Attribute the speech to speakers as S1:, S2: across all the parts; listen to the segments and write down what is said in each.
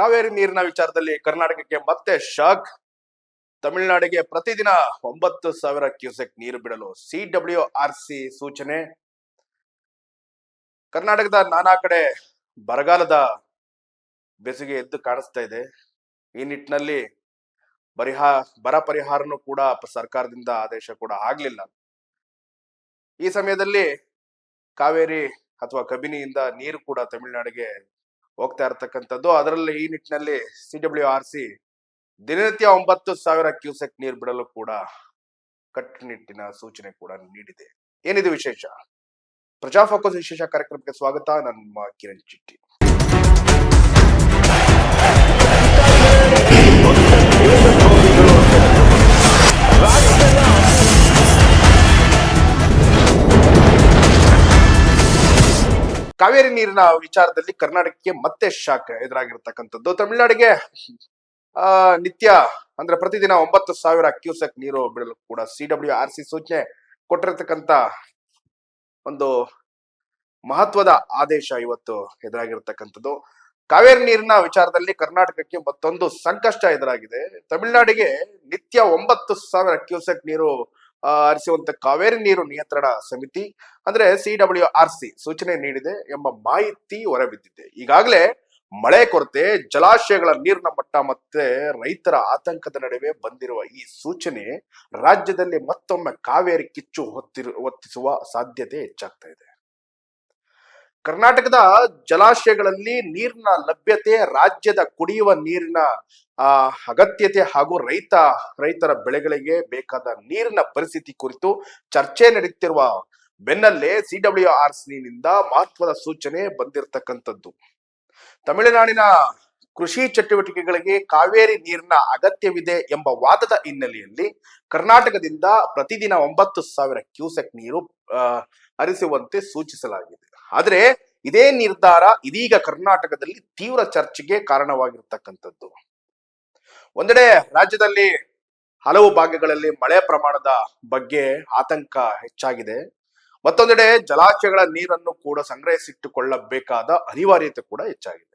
S1: ಕಾವೇರಿ ನೀರಿನ ವಿಚಾರದಲ್ಲಿ ಕರ್ನಾಟಕಕ್ಕೆ ಮತ್ತೆ ಶಾಕ್. ತಮಿಳುನಾಡಿಗೆ ಪ್ರತಿದಿನ 9,000 ಕ್ಯೂಸೆಕ್ ನೀರು ಬಿಡಲು CWRC ಸೂಚನೆ. ಕರ್ನಾಟಕದ ನಾನಾ ಕಡೆ ಬರಗಾಲದ ಬೆಸುಗೆ ಎದ್ದು ಕಾಣಿಸ್ತಾ ಇದೆ. ಈ ನಿಟ್ಟಿನಲ್ಲಿ ಬರ ಪರಿಹಾರನೂ ಕೂಡ ಸರ್ಕಾರದಿಂದ ಆದೇಶ ಕೂಡ ಆಗ್ಲಿಲ್ಲ. ಈ ಸಮಯದಲ್ಲಿ ಕಾವೇರಿ ಅಥವಾ ಕಬಿನಿಯಿಂದ ನೀರು ಕೂಡ ತಮಿಳುನಾಡಿಗೆ ಹೋಗ್ತಾ ಇರತಕ್ಕಂಥದ್ದು. ಅದರಲ್ಲಿ ಈ ನಿಟ್ಟಿನಲ್ಲಿ CWRC ದಿನನಿತ್ಯ 9,000 ಕ್ಯೂಸೆಕ್ ನೀರು ಬಿಡಲು ಕೂಡ ಕಟ್ಟುನಿಟ್ಟಿನ ಸೂಚನೆ ಕೂಡ ನೀಡಿದೆ. ಏನಿದು ವಿಶೇಷ? ಪ್ರಜಾ ಫೋಕಸ್ ವಿಶೇಷ ಕಾರ್ಯಕ್ರಮಕ್ಕೆ ಸ್ವಾಗತ. ನಮ್ಮ ಕಿರಣ್ ಚಿಟ್ಟಿ. ಕಾವೇರಿ ನೀರಿನ ವಿಚಾರದಲ್ಲಿ ಕರ್ನಾಟಕಕ್ಕೆ ಮತ್ತೆ ಶಾಕ್ ಎದುರಾಗಿರ್ತಕ್ಕಂಥದ್ದು. ತಮಿಳುನಾಡಿಗೆ ನಿತ್ಯ ಅಂದ್ರೆ ಪ್ರತಿದಿನ 9,000 ಕ್ಯೂಸೆಕ್ ನೀರು ಬಿಡಲು ಕೂಡ CWRC ಸೂಚನೆ ಕೊಟ್ಟಿರತಕ್ಕಂತ ಒಂದು ಮಹತ್ವದ ಆದೇಶ ಇವತ್ತು ಎದುರಾಗಿರ್ತಕ್ಕಂಥದ್ದು. ಕಾವೇರಿ ನೀರಿನ ವಿಚಾರದಲ್ಲಿ ಕರ್ನಾಟಕಕ್ಕೆ ಮತ್ತೊಂದು ಸಂಕಷ್ಟ ಎದುರಾಗಿದೆ. ತಮಿಳುನಾಡಿಗೆ ನಿತ್ಯ 9,000 ಕ್ಯೂಸೆಕ್ ನೀರು ಹರಿಸುವಂತ ಕಾವೇರಿ ನೀರು ನಿಯಂತ್ರಣ ಸಮಿತಿ ಅಂದ್ರೆ CWRC ಸೂಚನೆ ನೀಡಿದೆ ಎಂಬ ಮಾಹಿತಿ ಹೊರಬಿದ್ದಿದೆ. ಈಗಾಗಲೇ ಮಳೆ ಕೊರತೆ, ಜಲಾಶಯಗಳ ನೀರಿನ ಮಟ್ಟ ಮತ್ತೆ ರೈತರ ಆತಂಕದ ನಡುವೆ ಬಂದಿರುವ ಈ ಸೂಚನೆ ರಾಜ್ಯದಲ್ಲಿ ಮತ್ತೊಮ್ಮೆ ಕಾವೇರಿ ಕಿಚ್ಚು ಹೊತ್ತಿಸುವ ಸಾಧ್ಯತೆ ಹೆಚ್ಚಾಗ್ತಾ ಇದೆ. ಕರ್ನಾಟಕದ ಜಲಾಶಯಗಳಲ್ಲಿ ನೀರಿನ ಲಭ್ಯತೆ, ರಾಜ್ಯದ ಕುಡಿಯುವ ನೀರಿನ ಅಗತ್ಯತೆ ಹಾಗೂ ರೈತರ ಬೆಳೆಗಳಿಗೆ ಬೇಕಾದ ನೀರಿನ ಪರಿಸ್ಥಿತಿ ಕುರಿತು ಚರ್ಚೆ ನಡೆಯುತ್ತಿರುವ ಬೆನ್ನಲ್ಲೇ CWRC ನಿಂದ ಮಹತ್ವದ ಸೂಚನೆ ಬಂದಿರತಕ್ಕಂಥದ್ದು. ತಮಿಳುನಾಡಿನ ಕೃಷಿ ಚಟುವಟಿಕೆಗಳಿಗೆ ಕಾವೇರಿ ನೀರಿನ ಅಗತ್ಯವಿದೆ ಎಂಬ ವಾದದ ಹಿನ್ನೆಲೆಯಲ್ಲಿ ಕರ್ನಾಟಕದಿಂದ ಪ್ರತಿದಿನ 9,000 ಕ್ಯೂಸೆಕ್ ನೀರು ಹರಿಸುವಂತೆ ಸೂಚಿಸಲಾಗಿದೆ. ಆದರೆ ಇದೇ ನಿರ್ಧಾರ ಇದೀಗ ಕರ್ನಾಟಕದಲ್ಲಿ ತೀವ್ರ ಚರ್ಚೆಗೆ ಕಾರಣವಾಗಿರ್ತಕ್ಕಂಥದ್ದು. ಒಂದೆಡೆ ರಾಜ್ಯದಲ್ಲಿ ಹಲವು ಭಾಗಗಳಲ್ಲಿ ಮಳೆ ಪ್ರಮಾಣದ ಬಗ್ಗೆ ಆತಂಕ ಹೆಚ್ಚಾಗಿದೆ. ಮತ್ತೊಂದೆಡೆ ಜಲಾಶಯಗಳ ನೀರನ್ನು ಕೂಡ ಸಂಗ್ರಹಿಸಿಟ್ಟುಕೊಳ್ಳಬೇಕಾದ ಅನಿವಾರ್ಯತೆ ಕೂಡ ಹೆಚ್ಚಾಗಿದೆ.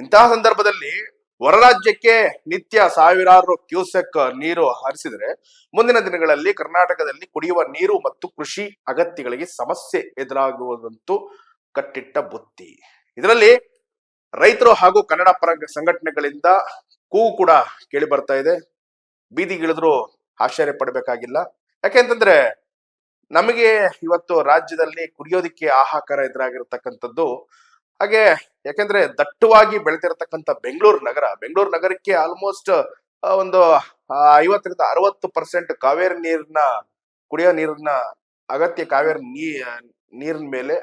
S1: ಇಂತಹ ಸಂದರ್ಭದಲ್ಲಿ ಹೊರ ರಾಜ್ಯಕ್ಕೆ ನಿತ್ಯ ಸಾವಿರಾರು ಕ್ಯೂಸೆಕ್ ನೀರು ಹರಿಸಿದರೆ ಮುಂದಿನ ದಿನಗಳಲ್ಲಿ ಕರ್ನಾಟಕದಲ್ಲಿ ಕುಡಿಯುವ ನೀರು ಮತ್ತು ಕೃಷಿ ಅಗತ್ಯಗಳಿಗೆ ಸಮಸ್ಯೆ ಎದುರಾಗುವುದಂತೂ ಕಟ್ಟಿಟ್ಟ ಬುತ್ತಿ. ಇದರಲ್ಲಿ ರೈತರು ಹಾಗೂ ಕನ್ನಡ ಪರ ಸಂಘಟನೆಗಳಿಂದ ಕೂಗು ಕೂಡ ಕೇಳಿ ಬರ್ತಾ ಇದೆ. ಬೀದಿಗಿಳಿದ್ರು ಆಶ್ಚರ್ಯ ಪಡಬೇಕಾಗಿಲ್ಲ. ಯಾಕೆಂತಂದ್ರೆ ನಮಗೆ ಇವತ್ತು ರಾಜ್ಯದಲ್ಲಿ ಕುಡಿಯೋದಿಕ್ಕೆ ಹಾಹಾಕಾರ ಎದುರಾಗಿರ್ತಕ್ಕಂಥದ್ದು. ಹಾಗೆ ಯಾಕೆಂದ್ರೆ ದಟ್ಟವಾಗಿ ಬೆಳೆದಿರತಕ್ಕಂಥ ಬೆಂಗಳೂರು ನಗರಕ್ಕೆ ಆಲ್ಮೋಸ್ಟ್ ಒಂದು 50ರಿಂದ 60% ಕಾವೇರಿ ಕುಡಿಯೋ ನೀರಿನ ಅಗತ್ಯ ಕಾವೇರಿ ನೀರಿನ ಮೇಲೆ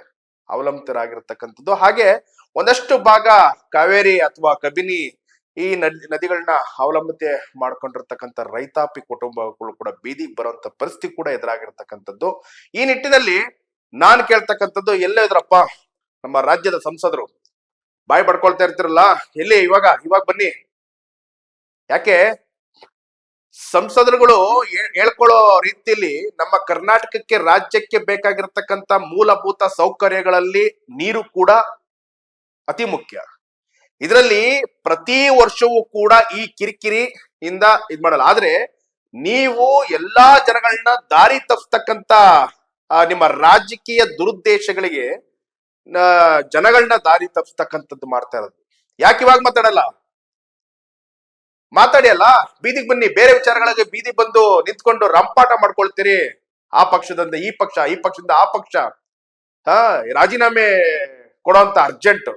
S1: ಅವಲಂಬಿತರಾಗಿರ್ತಕ್ಕಂಥದ್ದು. ಹಾಗೆ ಒಂದಷ್ಟು ಭಾಗ ಕಾವೇರಿ ಅಥವಾ ಕಬಿನಿ ಈ ನದಿಗಳನ್ನ ಅವಲಂಬತೆ ಮಾಡ್ಕೊಂಡಿರ್ತಕ್ಕಂಥ ರೈತಾಪಿ ಕುಟುಂಬಗಳು ಕೂಡ ಬೀದಿಗೆ ಬರುವಂತ ಪರಿಸ್ಥಿತಿ ಕೂಡ ಎದುರಾಗಿರ್ತಕ್ಕಂಥದ್ದು. ಈ ನಿಟ್ಟಿನಲ್ಲಿ ನಾನ್ ಕೇಳ್ತಕ್ಕಂಥದ್ದು, ಎಲ್ಲೇ ಇದ್ರಪ್ಪ ನಮ್ಮ ರಾಜ್ಯದ ಸಂಸದರು? ಬಾಯಿ ಪಡ್ಕೊಳ್ತಾ ಇರ್ತಿರಲ್ಲ, ಎಲ್ಲಿ ಇವಾಗ ಬನ್ನಿ. ಯಾಕೆ ಸಂಸದರುಗಳು ಹೇಳ್ಕೊಳ್ಳೋ ರೀತಿಯಲ್ಲಿ ನಮ್ಮ ಕರ್ನಾಟಕಕ್ಕೆ, ರಾಜ್ಯಕ್ಕೆ ಬೇಕಾಗಿರ್ತಕ್ಕಂಥ ಮೂಲಭೂತ ಸೌಕರ್ಯಗಳಲ್ಲಿ ನೀರು ಕೂಡ ಅತಿ ಮುಖ್ಯ. ಇದರಲ್ಲಿ ಪ್ರತಿ ವರ್ಷವೂ ಕೂಡ ಈ ಕಿರಿಕಿರಿ ಇಂದ ಇದ್ ಮಾಡಲ್ಲ. ಆದ್ರೆ ನೀವು ಎಲ್ಲಾ ಜನಗಳನ್ನ ದಾರಿ ತಪ್ಪಿಸ್ತಕ್ಕಂತ ನಿಮ್ಮ ರಾಜಕೀಯ ದುರುದ್ದೇಶಗಳಿಗೆ ಜನಗಳನ್ನ ದಾರಿ ತಪ್ಪಿಸ್ತಕ್ಕಂಥದ್ದು ಮಾಡ್ತಾ ಇರೋದು. ಯಾಕೆ ಇವಾಗ ಮಾತಾಡಲ್ಲ? ಮಾತಾಡಿ ಅಲ್ಲ, ಬೀದಿಗೆ ಬನ್ನಿ. ಬೇರೆ ವಿಚಾರಗಳಿಗೆ ಬೀದಿ ಬಂದು ನಿಂತ್ಕೊಂಡು ರಂಪಾಟ ಮಾಡ್ಕೊಳ್ತೀರಿ. ಆ ಪಕ್ಷದಿಂದ ಈ ಪಕ್ಷ, ಈ ಪಕ್ಷದಿಂದ ಆ ಪಕ್ಷ, ರಾಜೀನಾಮೆ ಕೊಡೋಂತ ಅರ್ಜೆಂಟ್.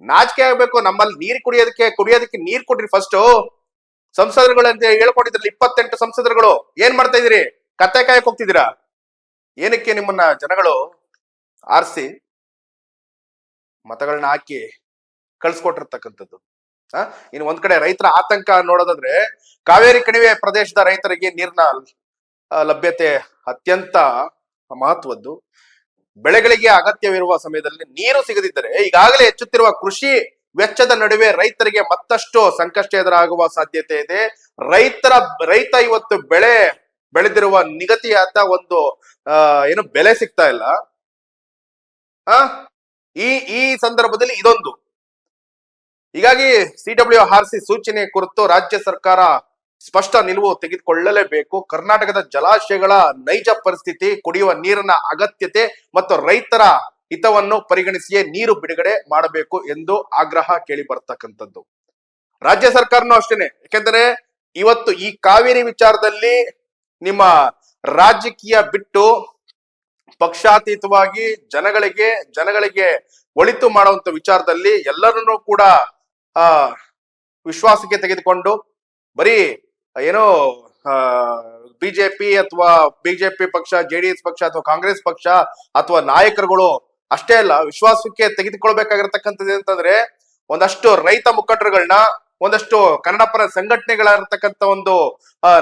S1: ನಾಚಿಕೆ ಆಗ್ಬೇಕು. ನಮ್ಮಲ್ಲಿ ನೀರು ಕುಡಿಯೋದಕ್ಕೆ ನೀರ್ ಕೊಡ್ರಿ ಫಸ್ಟ್. ಸಂಸದರುಗಳಂತ ಹೇಳ್ಕೊಂಡಿದ್ರಲ್ಲ, 28 ಸಂಸದರುಗಳು ಏನ್ ಮಾಡ್ತಾ ಇದೀರಿ? ಕತ್ತೆ ಕಾಯಕ್ ಹೋಗ್ತಿದ್ದೀರಾ? ಏನಕ್ಕೆ ನಿಮ್ಮನ್ನ ಜನಗಳು ಆರಿಸಿ ಮತಗಳನ್ನ ಹಾಕಿ ಕಳ್ಸಿಕೊಟ್ಟಿರ್ತಕ್ಕಂಥದ್ದು. ಇನ್ನು ಒಂದ್ ಕಡೆ ರೈತರ ಆತಂಕ ನೋಡೋದಾದ್ರೆ, ಕಾವೇರಿ ಕಣಿವೆ ಪ್ರದೇಶದ ರೈತರಿಗೆ ನೀರಿನ ಲಭ್ಯತೆ ಅತ್ಯಂತ ಮಹತ್ವದ್ದು. ಬೆಳೆಗಳಿಗೆ ಅಗತ್ಯವಿರುವ ಸಮಯದಲ್ಲಿ ನೀರು ಸಿಗದಿದ್ದರೆ ಈಗಾಗಲೇ ಹೆಚ್ಚುತ್ತಿರುವ ಕೃಷಿ ವೆಚ್ಚದ ನಡುವೆ ರೈತರಿಗೆ ಮತ್ತಷ್ಟು ಸಂಕಷ್ಟ ಎದುರಾಗುವ ಸಾಧ್ಯತೆ ಇದೆ. ರೈತ ಇವತ್ತು ಬೆಳೆದಿರುವ ನಿಗದಿಯಾದ ಒಂದು ಬೆಲೆ ಸಿಗ್ತಾ ಇಲ್ಲ. ಈ ಸಂದರ್ಭದಲ್ಲಿ ಇದೊಂದು ಹೀಗಾಗಿ CWRC ಸೂಚನೆ ಕುರಿತು ರಾಜ್ಯ ಸರ್ಕಾರ ಸ್ಪಷ್ಟ ನಿಲುವು ತೆಗೆದುಕೊಳ್ಳಲೇಬೇಕು. ಕರ್ನಾಟಕದ ಜಲಾಶಯಗಳ ನೈಜ ಪರಿಸ್ಥಿತಿ, ಕುಡಿಯುವ ನೀರಿನ ಅಗತ್ಯತೆ ಮತ್ತು ರೈತರ ಹಿತವನ್ನು ಪರಿಗಣಿಸಿಯೇ ನೀರು ಬಿಡುಗಡೆ ಮಾಡಬೇಕು ಎಂದು ಆಗ್ರಹ ಕೇಳಿ ಬರ್ತಕ್ಕಂಥದ್ದು. ರಾಜ್ಯ ಸರ್ಕಾರನೂ ಅಷ್ಟೇನೆ. ಯಾಕೆಂದ್ರೆ ಇವತ್ತು ಈ ಕಾವೇರಿ ವಿಚಾರದಲ್ಲಿ ನಿಮ್ಮ ರಾಜಕೀಯ ಬಿಟ್ಟು ಪಕ್ಷಾತೀತವಾಗಿ ಜನಗಳಿಗೆ ಒಳಿತು ಮಾಡುವಂತ ವಿಚಾರದಲ್ಲಿ ಎಲ್ಲರನ್ನೂ ಕೂಡ ಆ ವಿಶ್ವಾಸಕ್ಕೆ ತೆಗೆದುಕೊಂಡು ಬರೀ ಏನೋ ಬಿಜೆಪಿ ಪಕ್ಷ, JDS ಪಕ್ಷ ಅಥವಾ ಕಾಂಗ್ರೆಸ್ ಪಕ್ಷ ಅಥವಾ ನಾಯಕರುಗಳು ಅಷ್ಟೇ ಅಲ್ಲ, ವಿಶ್ವಾಸಕ್ಕೆ ತೆಗೆದುಕೊಳ್ಬೇಕಾಗಿರ್ತಕ್ಕಂಥದ್ದು ಅಂತಂದ್ರೆ ಒಂದಷ್ಟು ರೈತ ಮುಖಂಡರುಗಳನ್ನ, ಒಂದಷ್ಟು ಕನ್ನಡ ಪರ ಸಂಘಟನೆಗಳಿರ್ತಕ್ಕಂಥ ಒಂದು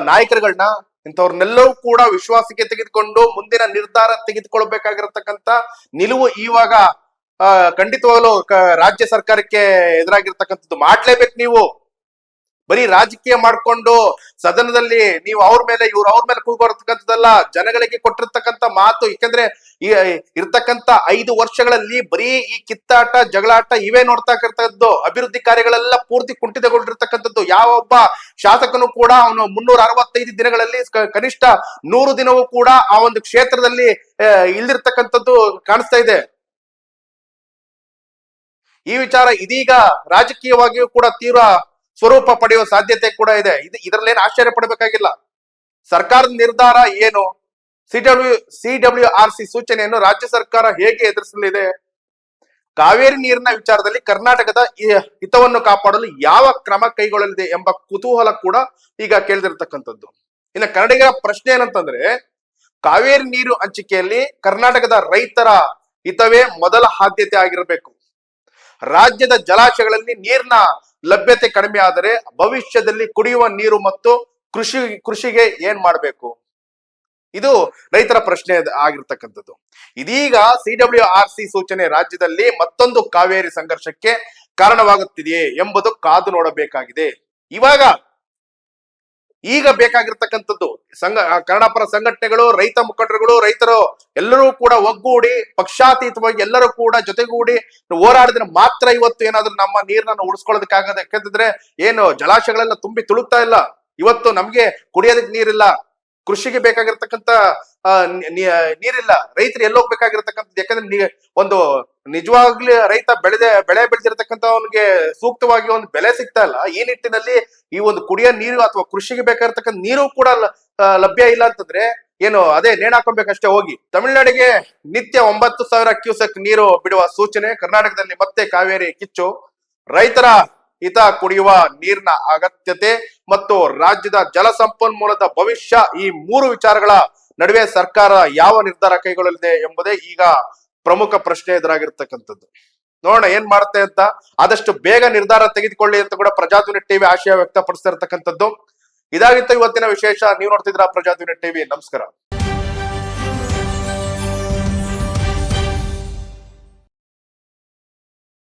S1: ನಾಯಕರುಗಳನ್ನ, ಇಂಥವ್ರನ್ನೆಲ್ಲವೂ ಕೂಡ ವಿಶ್ವಾಸಕ್ಕೆ ತೆಗೆದುಕೊಂಡು ಮುಂದಿನ ನಿರ್ಧಾರ ತೆಗೆದುಕೊಳ್ಬೇಕಾಗಿರತಕ್ಕಂತ ನಿಲುವು ಇವಾಗ ಖಂಡಿತವಾಗ್ಲೂ ರಾಜ್ಯ ಸರ್ಕಾರಕ್ಕೆ ಎದುರಾಗಿರ್ತಕ್ಕಂಥದ್ದು. ಮಾಡ್ಲೇಬೇಕು. ನೀವು ಬರೀ ರಾಜಕೀಯ ಮಾಡ್ಕೊಂಡು ಸದನದಲ್ಲಿ ನೀವು ಅವ್ರ ಮೇಲೆ ಕೂಗೋರ್ತಕ್ಕಂಥದ್ದಲ್ಲ, ಜನಗಳಿಗೆ ಕೊಟ್ಟಿರ್ತಕ್ಕಂಥ ಮಾತು. ಯಾಕಂದ್ರೆ ಇರ್ತಕ್ಕಂಥ 5 ವರ್ಷಗಳಲ್ಲಿ ಬರೀ ಈ ಕಿತ್ತಾಟ, ಜಗಳಾಟ ಇವೇ ನೋಡ್ತಾ ಇರ್ತಕ್ಕಂಥದ್ದು. ಅಭಿವೃದ್ಧಿ ಕಾರ್ಯಗಳೆಲ್ಲ ಪೂರ್ತಿ ಕುಂಠಿತಗೊಂಡಿರ್ತಕ್ಕಂಥದ್ದು. ಯಾವೊಬ್ಬ ಶಾಸಕನು ಕೂಡ ಅವನು 365 ದಿನಗಳಲ್ಲಿ ಕನಿಷ್ಠ 100 ದಿನವೂ ಕೂಡ ಆ ಒಂದು ಕ್ಷೇತ್ರದಲ್ಲಿ ಇಲ್ದಿರ್ತಕ್ಕಂಥದ್ದು ಕಾಣಿಸ್ತಾ ಇದೆ. ಈ ವಿಚಾರ ಇದೀಗ ರಾಜಕೀಯವಾಗಿಯೂ ಕೂಡ ತೀವ್ರ ಸ್ವರೂಪ ಪಡೆಯುವ ಸಾಧ್ಯತೆ ಕೂಡ ಇದೆ. ಇದರಲ್ಲೇನು ಆಶ್ಚರ್ಯ ಪಡಬೇಕಾಗಿಲ್ಲ. ಸರ್ಕಾರದ ನಿರ್ಧಾರ ಏನು, CWRC ಸೂಚನೆಯನ್ನು ರಾಜ್ಯ ಸರ್ಕಾರ ಹೇಗೆ ಎದುರಿಸಲಿದೆ, ಕಾವೇರಿ ನೀರಿನ ವಿಚಾರದಲ್ಲಿ ಕರ್ನಾಟಕದ ಹಿತವನ್ನು ಕಾಪಾಡಲು ಯಾವ ಕ್ರಮ ಕೈಗೊಳ್ಳಲಿದೆ ಎಂಬ ಕುತೂಹಲ ಕೂಡ ಈಗ ಕೇಳಿದಿರ್ತಕ್ಕಂಥದ್ದು. ಇನ್ನು ಕನ್ನಡಿಗರ ಪ್ರಶ್ನೆ ಏನಂತಂದ್ರೆ, ಕಾವೇರಿ ನೀರು ಹಂಚಿಕೆಯಲ್ಲಿ ಕರ್ನಾಟಕದ ರೈತರ ಹಿತವೇ ಮೊದಲ ಆದ್ಯತೆ ಆಗಿರಬೇಕು. ರಾಜ್ಯದ ಜಲಾಶಯಗಳಲ್ಲಿ ನೀರಿನ ಲಭ್ಯತೆ ಕಡಿಮೆ ಆದರೆ ಭವಿಷ್ಯದಲ್ಲಿ ಕುಡಿಯುವ ನೀರು ಮತ್ತು ಕೃಷಿಗೆ ಏನ್ ಮಾಡಬೇಕು, ಇದು ರೈತರ ಪ್ರಶ್ನೆ ಆಗಿರ್ತಕ್ಕಂಥದ್ದು. ಇದೀಗ CWRC ಸೂಚನೆ ರಾಜ್ಯದಲ್ಲಿ ಮತ್ತೊಂದು ಕಾವೇರಿ ಸಂಘರ್ಷಕ್ಕೆ ಕಾರಣವಾಗುತ್ತಿದೆಯೇ ಎಂಬುದು ಕಾದು ನೋಡಬೇಕಾಗಿದೆ. ಈಗ ಬೇಕಾಗಿರ್ತಕ್ಕಂಥದ್ದು ಕನ್ನಡ ಪರ ಸಂಘಟನೆಗಳು, ರೈತ ಮುಖಂಡರುಗಳು, ರೈತರು ಎಲ್ಲರೂ ಕೂಡ ಒಗ್ಗೂಡಿ ಪಕ್ಷಾತೀತವಾಗಿ ಎಲ್ಲರೂ ಕೂಡ ಜೊತೆಗೂಡಿ ಹೋರಾಡಿದ್ರೆ ಮಾತ್ರ ಇವತ್ತು ಏನಾದ್ರೂ ನಮ್ಮ ನೀರನ್ನ ಉಳಿಸ್ಕೊಳ್ಳೋದಕ್ಕಾಗದೆ. ಯಾಕಂತಂದ್ರೆ ಏನು ಜಲಾಶಯಗಳೆಲ್ಲ ತುಂಬಿ ತುಳುಕ್ತಾ ಇಲ್ಲ. ಇವತ್ತು ನಮ್ಗೆ ಕುಡಿಯೋದಕ್ಕೆ ನೀರಿಲ್ಲ, ಕೃಷಿಗೆ ಬೇಕಾಗಿರ್ತಕ್ಕಂಥ ನೀರಿಲ್ಲ, ರೈತರು ಎಲ್ಲೋಗ್ಬೇಕಾಗಿರ್ತಕ್ಕಂಥದ್ದು. ಯಾಕಂದ್ರೆ ಒಂದು ನಿಜವಾಗ್ಲೂ ರೈತ ಬೆಳೆ ಬೆಳೆದಿರ್ತಕ್ಕಂಥ ಅವನಿಗೆ ಸೂಕ್ತವಾಗಿ ಒಂದು ಬೆಲೆ ಸಿಗ್ತಾ ಇಲ್ಲ. ಈ ನಿಟ್ಟಿನಲ್ಲಿ ಈ ಒಂದು ಕುಡಿಯೋ ನೀರು ಅಥವಾ ಕೃಷಿಗೆ ಬೇಕಾಗಿರ್ತಕ್ಕಂಥ ನೀರು ಕೂಡ ಲಭ್ಯ ಇಲ್ಲ ಅಂತಂದ್ರೆ ಏನು ಅದೇ ನೇಣು ಹಾಕೊಬೇಕಷ್ಟೇ. ಹೋಗಿ ತಮಿಳುನಾಡಿಗೆ ನಿತ್ಯ 9,000 ಕ್ಯೂಸೆಕ್ ನೀರು ಬಿಡುವ ಸೂಚನೆ. ಕರ್ನಾಟಕದಲ್ಲಿ ಮತ್ತೆ ಕಾವೇರಿ ಕಿಚ್ಚು. ರೈತರ ಹಿತ, ಕುಡಿಯುವ ನೀರಿನ ಅಗತ್ಯತೆ ಮತ್ತು ರಾಜ್ಯದ ಜಲಸಂಪನ್ಮೂಲದ ಭವಿಷ್ಯ, ಈ 3 ವಿಚಾರಗಳ ನಡುವೆ ಸರ್ಕಾರ ಯಾವ ನಿರ್ಧಾರ ಕೈಗೊಳ್ಳಲಿದೆ ಎಂಬುದೇ ಈಗ ಪ್ರಮುಖ ಪ್ರಶ್ನೆ ಎದುರಾಗಿರ್ತಕ್ಕಂಥದ್ದು. ನೋಡೋಣ ಏನ್ ಮಾಡುತ್ತೆ ಅಂತ. ಆದಷ್ಟು ಬೇಗ ನಿರ್ಧಾರ ತೆಗೆದುಕೊಳ್ಳಿ ಅಂತ ಕೂಡ ಪ್ರಜಾಧ್ವನಿ ಟಿವಿ ಆಶಯ ವ್ಯಕ್ತಪಡಿಸ್ತಾ ಇರ್ತಕ್ಕಂಥದ್ದು. ಇದಾಗಿತ್ತು ಇವತ್ತಿನ ವಿಶೇಷ. ನೀವು ನೋಡ್ತಿದ್ರ ಪ್ರಜಾಧ್ವನಿ ಟಿವಿ. ನಮಸ್ಕಾರ.